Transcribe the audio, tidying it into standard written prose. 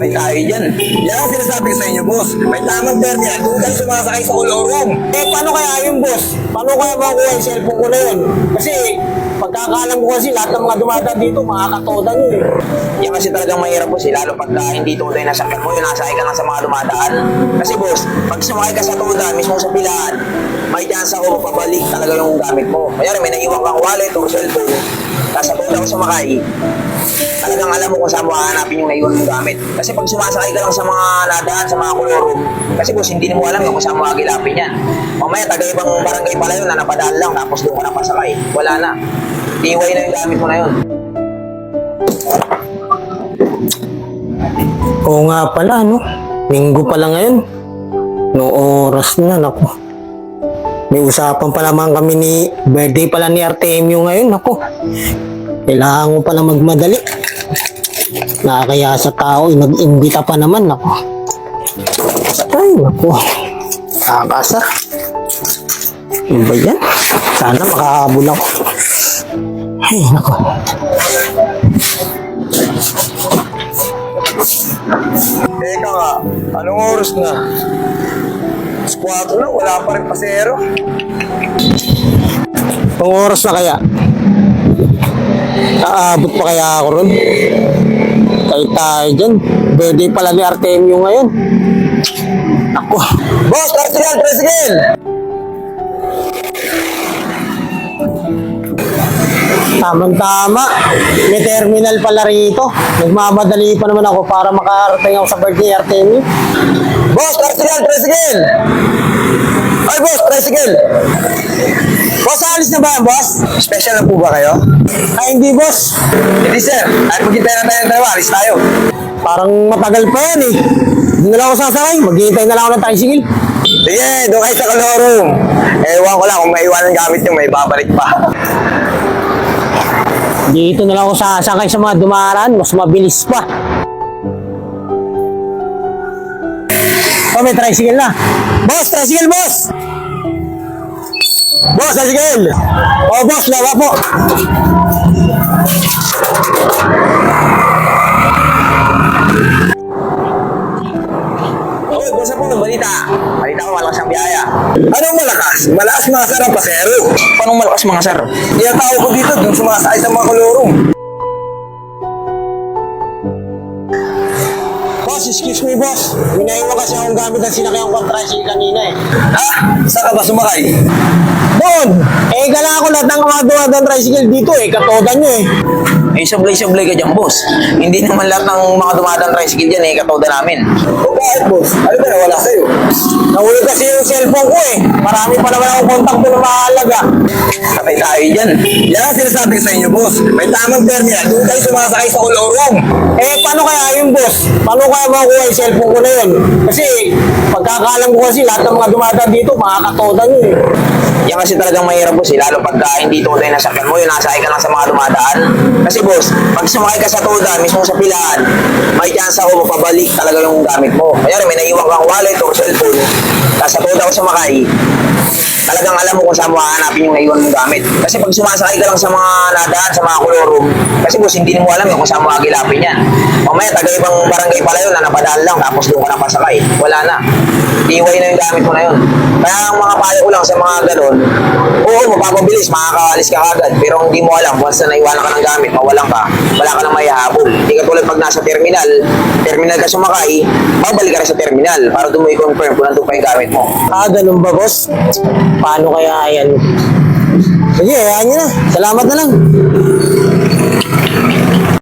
Sabay tayo dyan. Yan ang sinasabi ko sa inyo, boss. May tamang terminal, doon kayo sumasakay sa Colorong. Eh, paano kaya yun, boss? Paano kaya makuha yung cellphone ko na yun? Kasi, pagkakalam ko kasi lahat ng mga dumadaan dito, makakatoda nyo eh. Yan kasi talagang mahirap, boss. Lalo pagka hindi tuloy na sakyan mo, yun nasakay ka lang sa mga dumadaan. Kasi, boss, pag sumakay ka sa tuda, mismo sa pilaan, may chance ako mapabalik talaga yung gamit mo. Kaya may naiwan kang wallet o cellphone. Tapos sa tuda ko sumakay, talagang alam mo kung saan mo hahanapin yung naiwan mong gamit. Kasi pag sumasakay ka lang sa mga nadaan, sa mga Colorong, kasi boss, hindi mo alam kung saan mo agilapin yan. Mamaya, taga-ibang barangay pala yun na napadaan lang, tapos doon ka na pasakay. Wala na. Iway na yung gamit mo na yun. Oo nga pala, no? Linggo pala ngayon. No oras na, naku. May usapan pa naman kami ni birthday pala ni Artemio ngayon, naku. Kailangan ko pala magmadali. Nakakaya sa tao, nag-imbita pa naman, naku. Ay, naku. Nakakasa. Ano ba yan? Sana makakabul ako. Ay, naku. Teka nga, anong oras na? 4 na, wala pa rin pasero. Ang oras na kaya? Aabot pa kaya ako ron? Tayo tayo dyan. Birthday pala ni Artemio ngayon. Ako. Boss, tricycle! Tamang-tama. May terminal pala rito. Nagmamadali pa naman ako para makarating ako sa birthday ni Artemio. Boss, tricycle! Ay, boss, tricycle! Boss, alis na ba yan, boss? Special na po ba kayo? Ay, hindi boss. Hindi, sir. Ay, maghintay na tayo ng dalawa. Alis tayo. Parang matagal pa yan eh. Hindi na lang ako sasakay. Maghihintay na lang ako ng tricycle. Sige, doon kayo sa Colorong. Ewan ko lang kung may iwan ng gamit nyo, may babalik pa. Dito na lang ako sasakay sa mga dumaraan. Mas mabilis pa. Oh, may tricycle na. Boss, tricycle, boss! Boss, tricycle! Oh, boss, lawa po. Okay, boss po, balita. Balita ko, malakas ang biyaya. Anong malakas? Malakas mga sir ang pasero. Paano malakas mga sir? Iyatao ko dito, dun sumasakay sa mga Colorong. Boss, excuse me, boss. Minaiwan kasi akong gamit ang sinakyan kong tricycle kanina eh. Ha? Saan ka ba sumakay? Doon! Eh, kailangan ko lahat ng mga dumadaan tricycle dito eh. Katoda nyo eh. Eh, sablay-sablay ka dyan, boss. Hindi naman lahat ng mga dumadang tricycle dyan eh, katoda namin. O bakit, boss? Ano ba nawala sa'yo? Nahuli kasi yung cellphone ko eh. Marami pa naman akong kontak doon na mahalaga. Sabay tayo dyan. Yan ang sinasabi ko sa inyo, boss. May tamang terminal, doon kayo sumasakay sa Colorong. Eh, paano kaya yun, boss? Paano kaya makuha yung cellphone ko na yun? Kasi, pagkakalam ko kasi lahat ng mga dumadaan dito, makakatoda nyo eh. Yan kasi talagang mahirap, boss. Lalo pagka hindi tuloy na sakyan mo, yun nasakay ka lang sa mga dumadaan. Kasi, boss, pag sumakay ka sa tuda, mismo sa pilaan, may chance ako mapabalik talaga yung gamit mo. Kaya may naiwan kang wallet o cellphone. Tapos sa tuda ko sumakay, talagang alam mo kung saan mo hahanapin yung naiwan mong gamit. Kasi pag sumasakay ka lang sa mga nadaan, sa mga Colorong, kasi boss, hindi mo alam kung saan mo agilapin yan. Mamaya, taga-ibang barangay pala yun na napadaan lang, tapos doon ka na pasakay. Wala na. Iway na yung gamit mo na yun. Kaya ang mga payo ko lang sa mga ganon, oo, mapapabilis, makakaalis ka agad. Pero hindi mo alam, once na naiwanan ka ng gamit, mawalan ka, wala ka nang maihabol. Hindi ka tulad pag nasa terminal ka sumakay, babalik ka rin sa terminal para doon mo i-confirm kung nandun pa yung gamit mo. Ah, ganun ba, boss? Paano kaya yan? Sige, hayaan nyo na. Salamat na lang.